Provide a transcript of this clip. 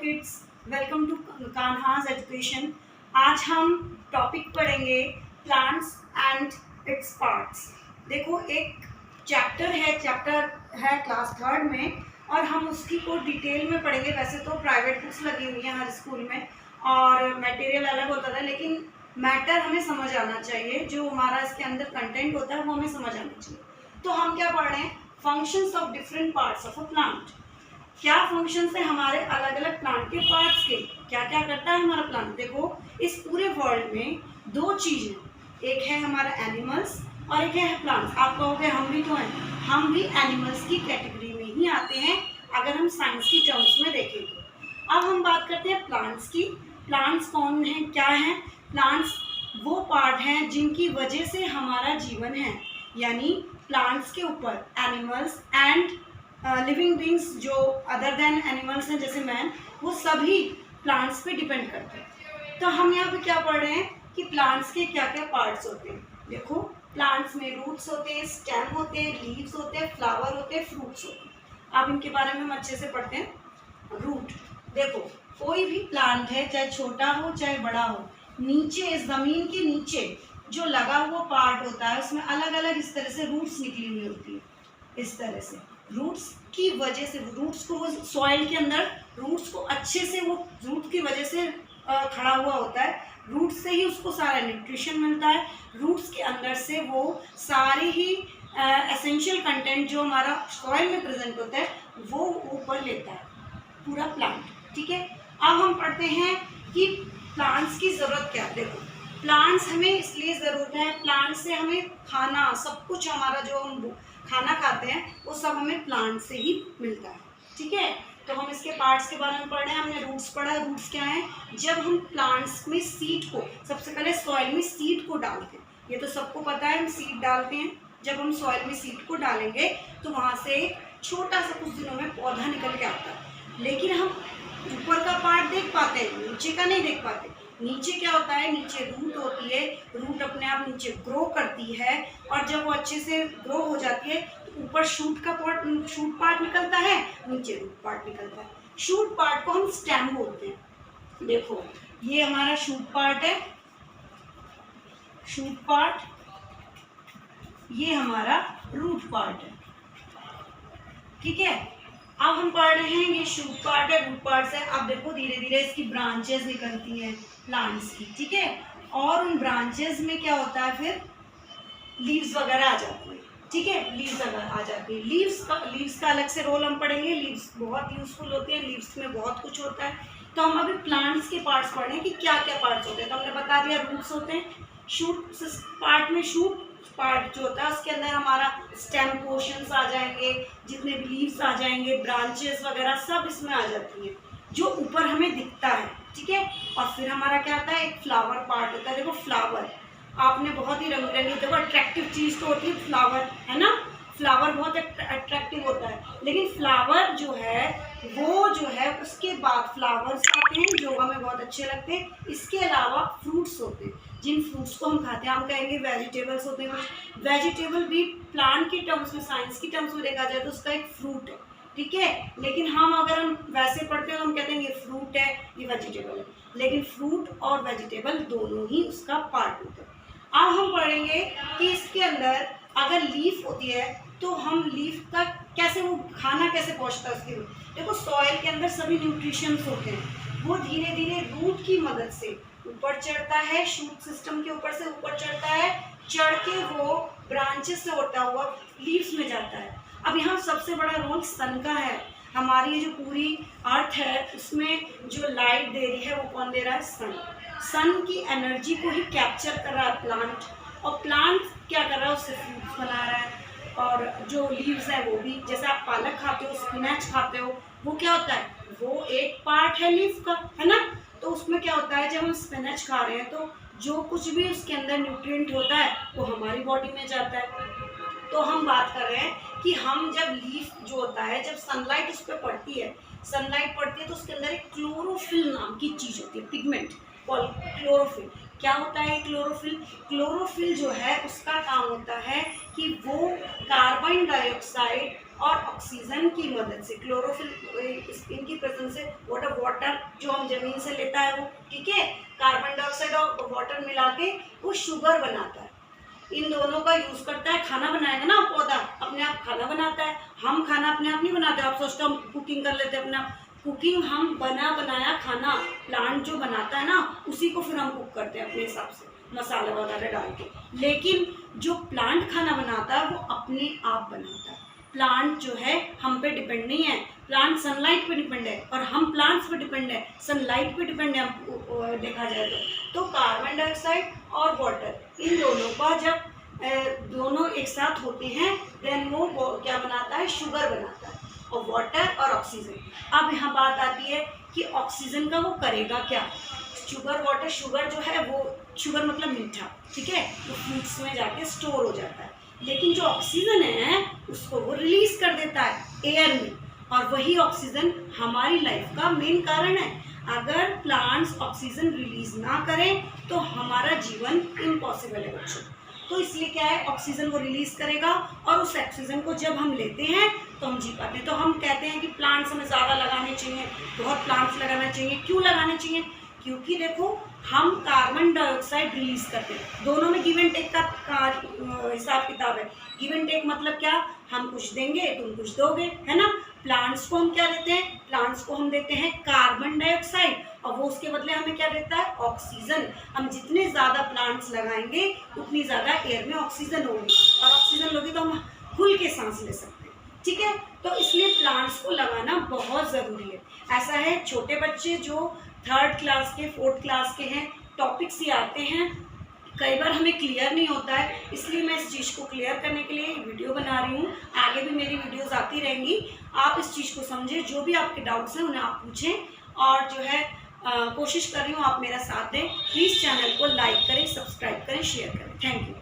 Kids, welcome to Kanha's education. आज हम topic पढ़ेंगे प्लांट्स एंड इट्स पार्ट्स। देखो, एक चैप्टर है क्लास थर्ड में और हम उसकी को डिटेल में पढ़ेंगे। वैसे तो प्राइवेट बुक्स लगी हुई हैं हर स्कूल में और मटेरियल अलग होता था, लेकिन मैटर हमें समझ आना चाहिए। जो हमारा इसके अंदर कंटेंट होता है वो हमें समझ आना चाहिए। तो हम क्या पढ़ रहे हैं? Functions of different parts of a plant. क्या फंक्शंस है हमारे अलग अलग प्लांट के पार्ट्स के, क्या क्या करता है हमारा प्लांट। देखो, इस पूरे वर्ल्ड में दो चीज है, एक है हमारा एनिमल्स और एक है प्लांट्स। आप कहोगे हम भी तो हैं, हम भी एनिमल्स की कैटेगरी में ही आते हैं अगर हम साइंस की टर्म्स में देखें तो। अब हम बात करते हैं प्लांट्स की। प्लांट्स कौन है, क्या है? प्लांट्स वो पार्ट हैं जिनकी वजह से हमारा जीवन है, यानी प्लांट्स के ऊपर एनिमल्स एंड लिविंग बींग्स जो अदर देन एनिमल्स हैं जैसे मैन, वो सभी प्लांट्स पे डिपेंड करते हैं। तो हम यहाँ पे क्या पढ़ रहे हैं कि प्लांट्स के क्या क्या पार्ट्स होते हैं। देखो, प्लांट्स में रूट्स होते हैं, स्टेम होते हैं, लीव्स होते हैं, फ्लावर होते हैं, फ्रूट्स होते हैं। अब इनके बारे में हम अच्छे से पढ़ते हैं। रूट, देखो कोई भी प्लांट है, चाहे छोटा हो चाहे बड़ा हो, नीचे ज़मीन के नीचे जो लगा हुआ पार्ट होता है उसमें अलग अलग इस तरह से रूट्स निकली हुई होती है। इस तरह से रूट्स की वजह से, रूट्स को वो सॉइल के अंदर रूट्स को अच्छे से, वो रूट की वजह से खड़ा हुआ होता है। रूट से ही उसको सारा न्यूट्रिशन मिलता है। रूट्स के अंदर से वो सारे ही एसेंशियल कंटेंट जो हमारा सॉइल में प्रेजेंट होता है वो ऊपर लेता है पूरा प्लांट। ठीक है, अब हम पढ़ते हैं कि प्लांट्स की ज़रूरत क्या है। देखो, प्लांट्स हमें इसलिए ज़रूरत है, प्लांट्स से हमें खाना, सब कुछ हमारा जो हम खाना खाते हैं वो सब हमें प्लांट से ही मिलता है। ठीक है, तो हम इसके पार्ट्स के बारे में पढ़ रहे हैं। हमने रूट्स पढ़ा है। रूट्स क्या है? जब हम प्लांट्स में सीड को, सबसे पहले सॉइल में सीड को डालते हैं, ये तो सबको पता है, हम सीड डालते हैं। जब हम सॉइल में सीड को डालेंगे तो वहाँ से छोटा सा कुछ दिनों में पौधा निकल के आता है, लेकिन हम ऊपर का पार्ट देख पाते हैं, नीचे का नहीं देख पाते। नीचे क्या होता है? नीचे रूट होती है, रूट अपने आप नीचे ग्रो करती है और जब वो अच्छे से ग्रो हो जाती है तो ऊपर शूट पार्ट निकलता है, नीचे रूट पार्ट निकलता है। शूट पार्ट को हम स्टेम बोलते हैं। देखो, ये हमारा शूट पार्ट है, शूट पार्ट, ये हमारा रूट पार्ट है। ठीक है, अब हम पढ़ रहे हैं ये शूट पार्ट है, रूट पार्ट है। अब देखो, धीरे धीरे इसकी ब्रांचेस निकलती हैं प्लांट्स की। ठीक है, और उन ब्रांचेस में क्या होता है, फिर लीव्स वगैरह आ जाती है। ठीक है, लीव्स आ जाती है। लीव्स का अलग से रोल हम पढ़ेंगे। लीव्स बहुत यूजफुल होती है, लीव्स में बहुत कुछ होता है। तो हम अभी प्लांट्स के पार्ट्स पढ़ रहे हैं कि क्या क्या पार्ट्स होते हैं। तो हमने बता दिया, रूट्स होते हैं। शूट पार्ट में, शूट पार्ट जो होता है उसके अंदर हमारा स्टेम पोर्शंस आ जाएंगे, जितने भी लीव्स आ जाएंगे, ब्रांचेस वगैरह सब इसमें आ जाती है जो ऊपर हमें दिखता है। ठीक है, और फिर हमारा क्या आता है? एक फ्लावर पार्ट होता है। देखो, फ्लावर आपने बहुत ही रंग बिरंगी, देखो अट्रैक्टिव चीज़ तो होती है फ्लावर, है ना। फ्लावर बहुत अट्रैक्टिव होता है, लेकिन फ्लावर जो है वो जो है उसके बाद फ्लावर्स आते हैं जो हमें बहुत अच्छे लगते हैं। इसके अलावा फ्रूट्स होते हैं, जिन फ्रूट्स को हम खाते हैं। हम कहेंगे वेजिटेबल्स होते हैं कुछ। वेजिटेबल भी प्लांट की टर्म्स में, साइंस की टर्म्स में देखा जाए तो उसका एक फ्रूट है। ठीक है, लेकिन हम अगर हम वैसे पढ़ते हैं तो हम कहते हैं ये फ्रूट है, ये वेजिटेबल है, लेकिन फ्रूट और वेजिटेबल दोनों ही उसका पार्ट होते हैं। अब हम पढ़ेंगे कि इसके अंदर अगर लीफ होती है तो हम लीफ का कैसे, वो खाना कैसे पहुंचता है उसके। देखो, सॉइल के अंदर सभी न्यूट्रिशंस होते हैं, वो धीरे धीरे रूट की मदद से ऊपर चढ़ता है, शूट सिस्टम के ऊपर से ऊपर चढ़ता है, चढ़ के वो ब्रांचेस से होता हुआ लीव्स में जाता है। अब यहाँ सबसे बड़ा रोल सन का है। हमारी ये जो पूरी अर्थ है उसमें जो लाइट दे रही है वो कौन दे रहा है? सन। सन की एनर्जी को ही कैप्चर कर रहा है प्लांट, और प्लांट क्या कर रहा है? उससे फ्रूट्स बना रहा है। और जो लीव्स है वो भी, जैसे आप पालक खाते हो, स्पिनच खाते हो, वो क्या होता है? वो एक पार्ट है लीफ का, है ना। तो उसमें क्या होता है, जब हम स्पिनच खा रहे हैं तो जो कुछ भी उसके अंदर न्यूट्रिएंट होता है वो हमारी बॉडी में जाता है। तो हम बात कर रहे हैं कि हम जब लीफ जो होता है, जब सनलाइट उस पर पड़ती है, सनलाइट पड़ती है तो उसके अंदर एक क्लोरोफिल नाम की चीज़ होती है, पिगमेंट, क्लोरोफिल। क्या होता है क्लोरोफिल? क्लोरोफिल जो है उसका काम होता है कि वो कार्बन डाइऑक्साइड और ऑक्सीजन की मदद से, क्लोरोफिल इनकी प्रेजेंस से वाटर जो हम जमीन से लेता है वो, ठीक है, कार्बन डाइऑक्साइड और वाटर मिला के वो शुगर बनाता है। इन दोनों का यूज करता है, खाना बनाएगा ना पौधा, अपने आप खाना बनाता है। हम खाना अपने आप नहीं बनाते, आप सोचते हम कुकिंग कर लेते हैं अपने आप। कुकिंग हम बना बनाया खाना प्लांट जो बनाता है ना, उसी को फिर हम कुक करते हैं अपने हिसाब से मसाला वगैरह डाल के। लेकिन जो प्लांट खाना बनाता है वो अपने आप बनाता है। प्लांट जो है हम पे डिपेंड नहीं है, प्लांट सनलाइट पे डिपेंड है और हम प्लांट्स पे डिपेंड है, सनलाइट पे डिपेंड है। हम देखा जाए तो कार्बन डाइऑक्साइड और वाटर, इन दोनों का जब दोनों एक साथ होते हैं देन वो क्या बनाता है, शुगर बनाता है, और वाटर और ऑक्सीजन। अब यहाँ बात आती है कि ऑक्सीजन का वो करेगा क्या। शुगर वाटर, शुगर जो है वो, शुगर मतलब मीठा, ठीक है, वो फ्रूट्स में जाके स्टोर हो जाता है। लेकिन जो ऑक्सीजन है उसको वो रिलीज कर देता है एयर में, और वही ऑक्सीजन हमारी लाइफ का मेन कारण है। अगर प्लांट्स ऑक्सीजन रिलीज ना करें तो हमारा जीवन इम्पॉसिबल है बच्चों। तो इसलिए क्या है, ऑक्सीजन वो रिलीज करेगा और उस ऑक्सीजन को जब हम लेते हैं तो हम जी पाते हैं। तो हम कहते हैं कि प्लांट्स हमें ज़्यादा लगाने चाहिए, बहुत प्लांट्स लगाना चाहिए। क्यों लगाने चाहिए? क्योंकि देखो हम कार्बन डाइऑक्साइड रिलीज करते हैं, दोनों में गिव एंड टेक का हिसाब किताब है। गिव एंड टेक मतलब क्या, हम कुछ देंगे तुम कुछ दोगे, है ना। प्लांट्स को हम क्या देते हैं, प्लांट्स को हम देते हैं कार्बन डाइऑक्साइड और वो उसके बदले हमें क्या देता है, ऑक्सीजन। हम जितने ज़्यादा प्लांट्स लगाएंगे उतनी ज़्यादा एयर में ऑक्सीजन होगी, और ऑक्सीजन लोगी तो हम खुल के सांस ले सकते हैं, ठीक है। तो इसलिए प्लांट्स को लगाना बहुत ज़रूरी है। ऐसा है, छोटे बच्चे जो 3rd क्लास के 4th क्लास के हैं, टॉपिक्स ही आते हैं, कई बार हमें क्लियर नहीं होता है, इसलिए मैं इस चीज़ को क्लियर करने के लिए वीडियो बना रही हूँ। आगे भी मेरी वीडियोस आती रहेंगी, आप इस चीज़ को समझें, जो भी आपके डाउट्स हैं उन्हें आप पूछें, और जो है कोशिश कर रही हूँ आप मेरा साथ दें। प्लीज़ चैनल को लाइक करें, सब्सक्राइब करें, शेयर करें। Thank you.